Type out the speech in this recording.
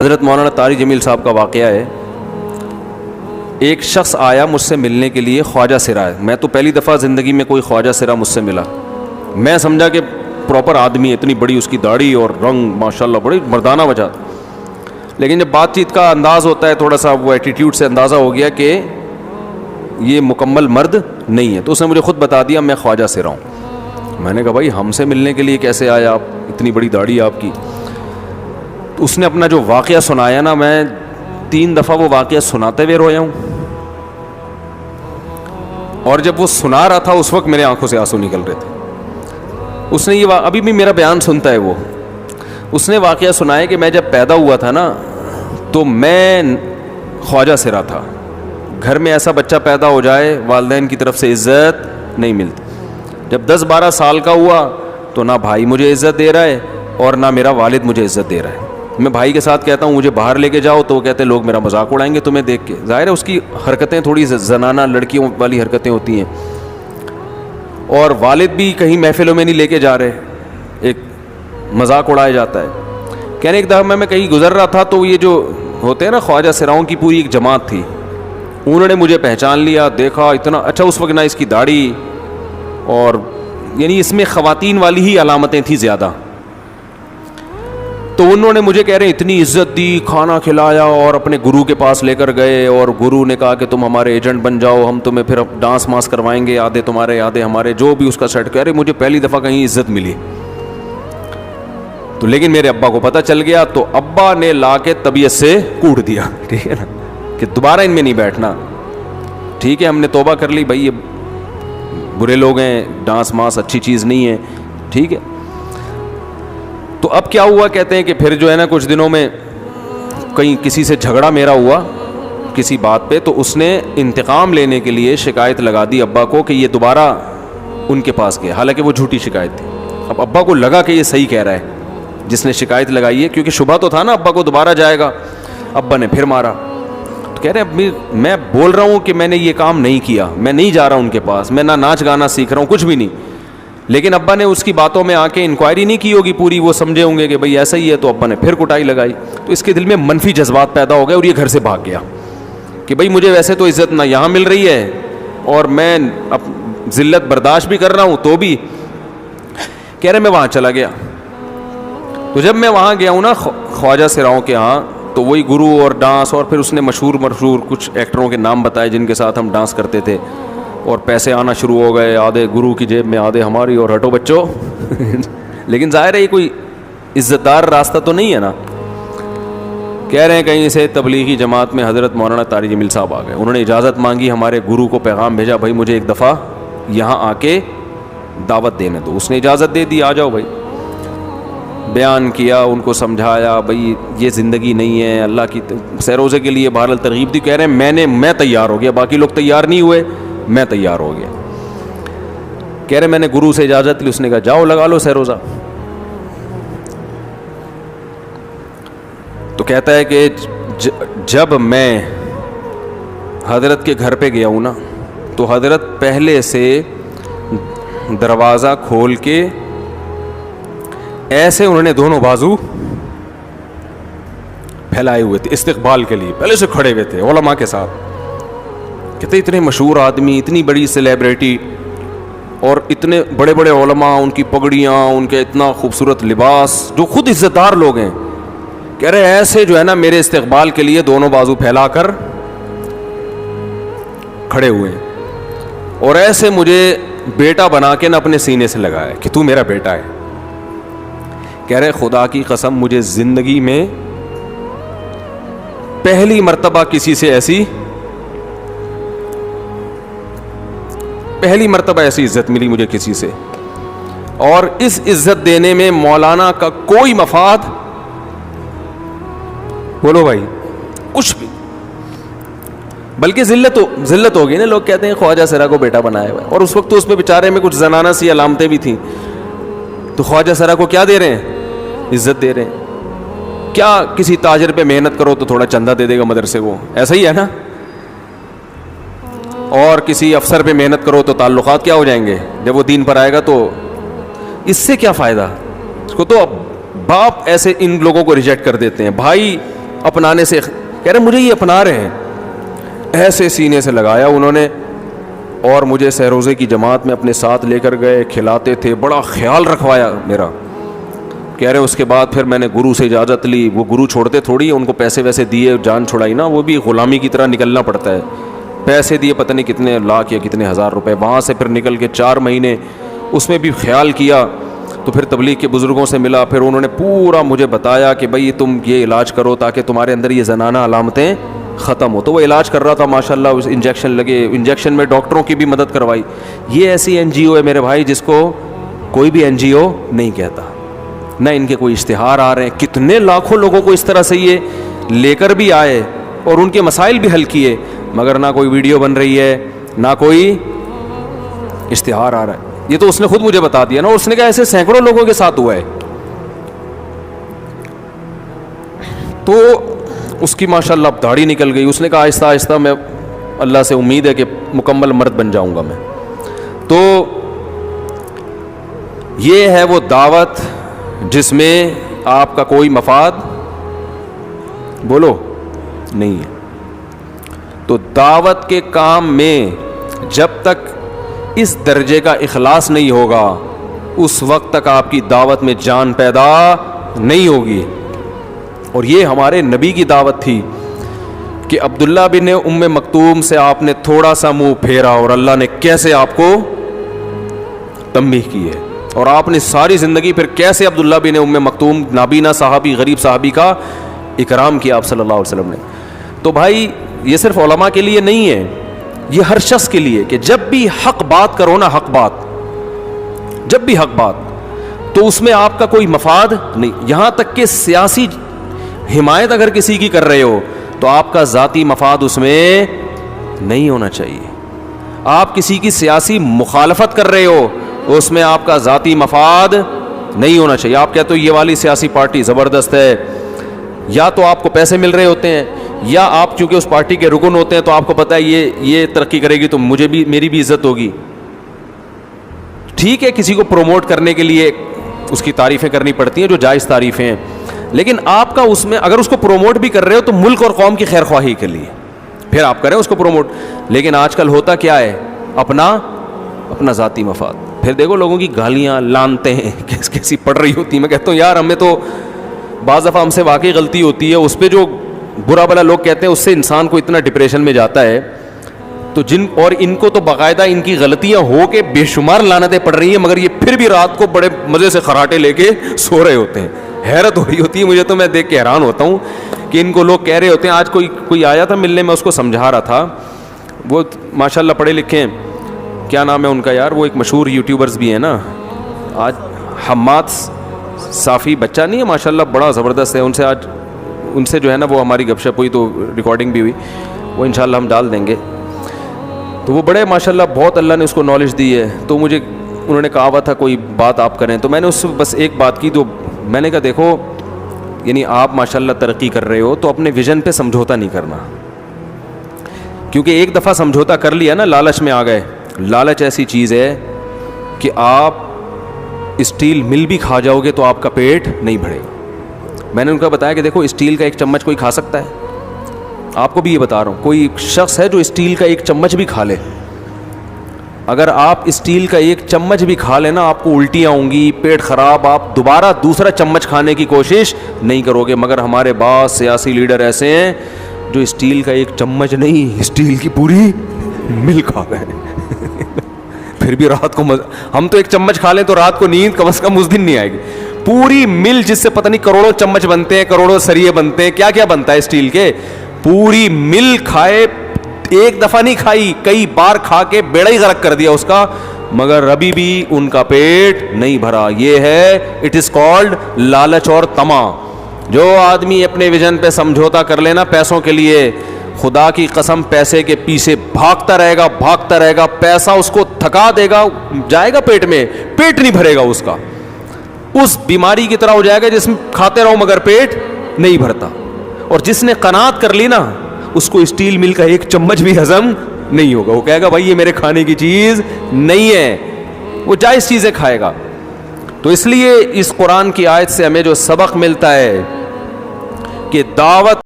حضرت مولانا طارق جمیل صاحب کا واقعہ ہے. ایک شخص آیا مجھ سے ملنے کے لیے، خواجہ سرا ہے. میں تو پہلی دفعہ زندگی میں کوئی خواجہ سرا مجھ سے ملا. میں سمجھا کہ پراپر آدمی ہے، اتنی بڑی اس کی داڑھی اور رنگ ماشاءاللہ بڑی مردانہ وجہ. لیکن جب بات چیت کا انداز ہوتا ہے تھوڑا سا وہ ایٹیٹیوڈ سے اندازہ ہو گیا کہ یہ مکمل مرد نہیں ہے. تو اس نے مجھے خود بتا دیا میں خواجہ سرا ہوں. میں نے کہا بھائی ہم سے ملنے کے لیے کیسے آئے آپ، اتنی بڑی داڑھی آپ کی. اس نے اپنا جو واقعہ سنایا نا، میں 3 دفعہ وہ واقعہ سناتے ہوئے رویا ہوں. اور جب وہ سنا رہا تھا اس وقت میرے آنکھوں سے آنسو نکل رہے تھے. اس نے یہ ابھی بھی میرا بیان سنتا ہے وہ. اس نے واقعہ سنایا کہ میں جب پیدا ہوا تھا نا تو میں خواجہ سرا تھا. گھر میں ایسا بچہ پیدا ہو جائے والدین کی طرف سے عزت نہیں ملتی. جب 10-12 سال کا ہوا تو نہ بھائی مجھے عزت دے رہا ہے اور نہ میرا والد مجھے عزت دے رہا ہے. میں بھائی کے ساتھ کہتا ہوں مجھے باہر لے کے جاؤ تو وہ کہتے ہیں لوگ میرا مذاق اڑائیں گے تمہیں دیکھ کے. ظاہر ہے اس کی حرکتیں تھوڑی زنانہ لڑکیوں والی حرکتیں ہوتی ہیں. اور والد بھی کہیں محفلوں میں نہیں لے کے جا رہے، ایک مذاق اڑایا جاتا ہے. کہنے ایک دفعہ میں کہیں گزر رہا تھا تو یہ جو ہوتے ہیں نا خواجہ سراؤں کی پوری ایک جماعت تھی، انہوں نے مجھے پہچان لیا، دیکھا اتنا اچھا. اس وقت نہ اس کی داڑھی اور یعنی اس میں خواتین والی ہی علامتیں تھیں زیادہ. تو انہوں نے مجھے کہہ رہے ہیں اتنی عزت دی، کھانا کھلایا اور اپنے گرو کے پاس لے کر گئے. اور گرو نے کہا کہ تم ہمارے ایجنٹ بن جاؤ، ہم تمہیں پھر ڈانس ماس کروائیں گے، آدھے تمہارے آدھے ہمارے، جو بھی اس کا سیٹ. کہہ رہے مجھے پہلی دفعہ کہیں عزت ملی. تو لیکن میرے ابا کو پتہ چل گیا تو ابا نے لا کے طبیعت سے کوٹ دیا، ٹھیک ہے نا، کہ دوبارہ ان میں نہیں بیٹھنا. ٹھیک ہے ہم نے توبہ کر لی بھائی، یہ برے لوگ ہیں، ڈانس ماس اچھی چیز نہیں ہے، ٹھیک ہے. تو اب کیا ہوا، کہتے ہیں کہ پھر جو ہے نا کچھ دنوں میں کہیں کسی سے جھگڑا میرا ہوا کسی بات پہ، تو اس نے انتقام لینے کے لیے شکایت لگا دی ابا کو کہ یہ دوبارہ ان کے پاس گیا. حالانکہ وہ جھوٹی شکایت تھی. اب ابا کو لگا کہ یہ صحیح کہہ رہا ہے جس نے شکایت لگائی ہے، کیونکہ شبہ تو تھا نا ابا کو دوبارہ جائے گا. ابا نے پھر مارا. تو کہہ رہے اب میں بول رہا ہوں کہ میں نے یہ کام نہیں کیا، میں نہیں جا رہا ہوں ان کے پاس، میں نہ ناچ گانا سیکھ رہا ہوں، کچھ بھی نہیں. لیکن ابا نے اس کی باتوں میں آ کے انکوائری نہیں کی ہوگی پوری، وہ سمجھے ہوں گے کہ بھئی ایسا ہی ہے. تو ابا نے پھر کٹائی لگائی. تو اس کے دل میں منفی جذبات پیدا ہو گئے اور یہ گھر سے بھاگ گیا کہ بھئی مجھے ویسے تو عزت نہ یہاں مل رہی ہے اور میں ذلت برداشت بھی کر رہا ہوں تو بھی. کہہ رہے میں وہاں چلا گیا. تو جب میں وہاں گیا ہوں نا خواجہ سراؤں کے ہاں، تو وہی گرو اور ڈانس، اور پھر اس نے مشہور کچھ ایکٹروں کے نام بتائے جن کے ساتھ ہم ڈانس کرتے تھے. اور پیسے آنا شروع ہو گئے، آدھے گرو کی جیب میں آدھے ہماری، اور ہٹو بچوں. لیکن ظاہر ہے یہ کوئی عزت دار راستہ تو نہیں ہے نا. کہہ رہے ہیں کہیں سے تبلیغی جماعت میں حضرت مولانا طارق جمیل صاحب آ گئے. انہوں نے اجازت مانگی، ہمارے گرو کو پیغام بھیجا بھائی مجھے ایک دفعہ یہاں آ کے دعوت دینے دو. اس نے اجازت دے دی، آ جاؤ بھائی. بیان کیا، ان کو سمجھایا بھائی یہ زندگی نہیں ہے، اللہ کی سیروزے کے لیے بہرحال ترغیب دی. کہہ رہے ہیں میں تیار ہو گیا، باقی لوگ تیار نہیں ہوئے، میں تیار ہو گیا. کہہ رہے میں نے گرو سے اجازت لی، اس نے کہا جاؤ لگا لو سیروزہ. تو کہتا ہے کہ جب میں حضرت کے گھر پہ گیا ہوں نا تو حضرت پہلے سے دروازہ کھول کے ایسے انہوں نے دونوں بازو پھیلائے ہوئے تھے استقبال کے لیے، پہلے سے کھڑے ہوئے تھے علماء کے ساتھ. کہتے اتنے مشہور آدمی، اتنی بڑی سیلیبریٹی اور اتنے بڑے بڑے علماء، ان کی پگڑیاں، ان کے اتنا خوبصورت لباس، جو خود عزت دار لوگ ہیں. کہہ رہے ایسے جو ہے نا میرے استقبال کے لیے دونوں بازو پھیلا کر کھڑے ہوئے ہیں اور ایسے مجھے بیٹا بنا کے نہ اپنے سینے سے لگایا کہ تو میرا بیٹا ہے. کہہ رہے خدا کی قسم مجھے زندگی میں پہلی مرتبہ ایسی عزت ملی مجھے کسی سے. اور اس عزت دینے میں مولانا کا کوئی مفاد، بولو بھائی، کچھ بھی، بلکہ ذلت ہو گئی نا. لوگ کہتے ہیں خواجہ سرا کو بیٹا بنایا ہوا ہے، اور اس وقت تو اس میں بیچارے میں کچھ زنانہ سی علامتیں بھی تھیں. تو خواجہ سرا کو کیا دے رہے ہیں؟ عزت دے رہے ہیں. کیا کسی تاجر پہ محنت کرو تو تھوڑا چندہ دے دے گا مدرسے کو، ایسا ہی ہے نا. اور کسی افسر پہ محنت کرو تو تعلقات کیا ہو جائیں گے جب وہ دین پر آئے گا. تو اس سے کیا فائدہ؟ اس کو تو باپ ایسے ان لوگوں کو ریجیکٹ کر دیتے ہیں. بھائی اپنانے سے کہہ رہے مجھے یہ اپنا رہے ہیں. ایسے سینے سے لگایا انہوں نے اور مجھے سہروزے کی جماعت میں اپنے ساتھ لے کر گئے, کھلاتے تھے, بڑا خیال رکھوایا میرا. کہہ رہے اس کے بعد پھر میں نے گرو سے اجازت لی. وہ گرو چھوڑتے تھوڑی, ان کو پیسے ویسے دیے, جان چھڑائی نا, وہ بھی غلامی کی طرح نکلنا پڑتا ہے. پیسے دیے پتہ نہیں کتنے لاکھ یا کتنے ہزار روپے, وہاں سے پھر نکل کے 4 مہینے اس میں بھی خیال کیا. تو پھر تبلیغ کے بزرگوں سے ملا, پھر انہوں نے پورا مجھے بتایا کہ بھائی تم یہ علاج کرو تاکہ تمہارے اندر یہ زنانہ علامتیں ختم ہو. تو وہ علاج کر رہا تھا ماشاءاللہ, اس انجیکشن لگے, انجیکشن میں ڈاکٹروں کی بھی مدد کروائی. یہ ایسی این جی او ہے میرے بھائی جس کو کوئی بھی این جی او نہیں کہتا, نہ ان کے کوئی اشتہار آ رہے ہیں. کتنے لاکھوں لوگوں کو اس طرح سے یہ لے کر بھی آئے اور ان کے مسائل بھی حل کیے, مگر نہ کوئی ویڈیو بن رہی ہے, نہ کوئی اشتہار آ رہا ہے. یہ تو اس نے خود مجھے بتا دیا نا, اور اس نے کہا ایسے سینکڑوں لوگوں کے ساتھ ہوا ہے. تو اس کی ماشاءاللہ اب داڑھی نکل گئی. اس نے کہا آہستہ آہستہ میں اللہ سے امید ہے کہ مکمل مرد بن جاؤں گا میں. تو یہ ہے وہ دعوت جس میں آپ کا کوئی مفاد بولو نہیں ہے. تو دعوت کے کام میں جب تک اس درجے کا اخلاص نہیں ہوگا اس وقت تک آپ کی دعوت میں جان پیدا نہیں ہوگی. اور یہ ہمارے نبی کی دعوت تھی کہ عبداللہ بن ام مکتوم سے آپ نے تھوڑا سا منہ پھیرا اور اللہ نے کیسے آپ کو تنبیہ کی ہے, اور آپ نے ساری زندگی پھر کیسے عبداللہ بن ام مکتوم نابینا صحابی, غریب صحابی کا اکرام کیا آپ صلی اللہ علیہ وسلم نے. تو بھائی یہ صرف علماء کے لیے نہیں ہے, یہ ہر شخص کے لیے کہ جب بھی حق بات کرو نا, حق بات, جب بھی حق بات, تو اس میں آپ کا کوئی مفاد نہیں. یہاں تک کہ سیاسی حمایت اگر کسی کی کر رہے ہو تو آپ کا ذاتی مفاد اس میں نہیں ہونا چاہیے. آپ کسی کی سیاسی مخالفت کر رہے ہو اس میں آپ کا ذاتی مفاد نہیں ہونا چاہیے. آپ کہتے ہو یہ والی سیاسی پارٹی زبردست ہے, یا تو آپ کو پیسے مل رہے ہوتے ہیں, یا آپ چونکہ اس پارٹی کے رکن ہوتے ہیں تو آپ کو پتہ ہے یہ ترقی کرے گی تو مجھے بھی, میری بھی عزت ہوگی. ٹھیک ہے, کسی کو پروموٹ کرنے کے لیے اس کی تعریفیں کرنی پڑتی ہیں جو جائز تعریفیں ہیں, لیکن آپ کا اس میں اگر اس کو پروموٹ بھی کر رہے ہو تو ملک اور قوم کی خیر خواہی کے لیے پھر آپ کریں اس کو پروموٹ. لیکن آج کل ہوتا کیا ہے, اپنا ذاتی مفاد. پھر دیکھو لوگوں کی گالیاں لانتے ہیں کیسی پڑ رہی ہوتی ہیں. میں کہتا ہوں یار ہمیں تو بعض دفعہ ہم سے واقعی غلطی ہوتی ہے, اس پہ جو برا بلا لوگ کہتے ہیں اس سے انسان کو اتنا ڈپریشن میں جاتا ہے. تو اور ان کو تو باقاعدہ ان کی غلطیاں ہو کے بے شمار لعنتیں پڑ رہی ہیں, مگر یہ پھر بھی رات کو بڑے مزے سے خراٹے لے کے سو رہے ہوتے ہیں. حیرت ہو رہی ہوتی ہے مجھے, تو میں دیکھ کے حیران ہوتا ہوں کہ ان کو لوگ کہہ رہے ہوتے ہیں. آج کوئی آیا تھا ملنے میں, اس کو سمجھا رہا تھا, وہ ماشاءاللہ پڑھے لکھے ہیں, کیا نام ہے ان کا یار, وہ ایک مشہور یوٹیوبرز بھی ہیں نا, آج حماد صافی بچہ نہیں ہے ماشاءاللہ, بڑا زبردست ہے. ان سے جو ہے نا وہ ہماری گپ شپ ہوئی تو ریکارڈنگ بھی ہوئی, وہ انشاءاللہ ہم ڈال دیں گے. تو وہ بڑے ماشاءاللہ بہت اللہ نے اس کو نالج دی ہے. تو مجھے انہوں نے کہا ہوا تھا کوئی بات آپ کریں, تو میں نے اس سے بس ایک بات کی. تو میں نے کہا دیکھو یعنی آپ ماشاءاللہ ترقی کر رہے ہو تو اپنے ویژن پہ سمجھوتا نہیں کرنا, کیونکہ ایک دفعہ سمجھوتا کر لیا نا, لالچ میں آ گئے. لالچ ایسی چیز ہے کہ آپ اسٹیل مل بھی کھا جاؤ گے تو آپ کا پیٹ نہیں بھرے گا. میں نے ان کو بتایا کہ دیکھو اسٹیل کا ایک چمچ کوئی کھا سکتا ہے, آپ کو بھی یہ بتا رہا ہوں, کوئی شخص ہے جو اسٹیل کا ایک چمچ بھی کھا لے, اگر آپ اسٹیل کا ایک چمچ بھی کھا لینا آپ کو الٹیاں ہوں گی, پیٹ خراب, آپ دوبارہ دوسرا چمچ کھانے کی کوشش نہیں کرو گے. مگر ہمارے بعض سیاسی لیڈر ایسے ہیں جو اسٹیل کا ایک چمچ نہیں, اسٹیل کی پوری مل کھا گئے پھر بھی رات کو ہم تو ایک چمچ کھا لیں تو رات کو نیند کم از کم اس دن نہیں آئے گی. پوری مل جس سے پتہ نہیں کروڑوں چمچ بنتے ہیں, کروڑوں سریے بنتے ہیں, کیا کیا بنتا ہے اسٹیل کے, پوری مل کھائے, ایک دفعہ نہیں کھائی, کئی بار کھا کے بیڑا ہی غرق کر دیا اس کا, مگر ابھی بھی ان کا پیٹ نہیں بھرا. یہ ہے اٹ از کالڈ لالچ اور طمع. جو آدمی اپنے ویژن پہ سمجھوتا کر لینا پیسوں کے لیے, خدا کی قسم پیسے کے پیچھے بھاگتا رہے گا, پیسہ اس کو تھکا دے گا, جائے گا پیٹ میں, پیٹ نہیں بھرے گا اس کا, اس بیماری کی طرح ہو جائے گا جس میں کھاتے رہو مگر پیٹ نہیں بھرتا. اور جس نے قناعت کر لی نا اس کو اسٹیل مل کا ایک چمچ بھی ہضم نہیں ہوگا, وہ کہے گا بھائی یہ میرے کھانے کی چیز نہیں ہے, وہ جائز چیزیں کھائے گا. تو اس لیے اس قرآن کی آیت سے ہمیں جو سبق ملتا ہے کہ دعوت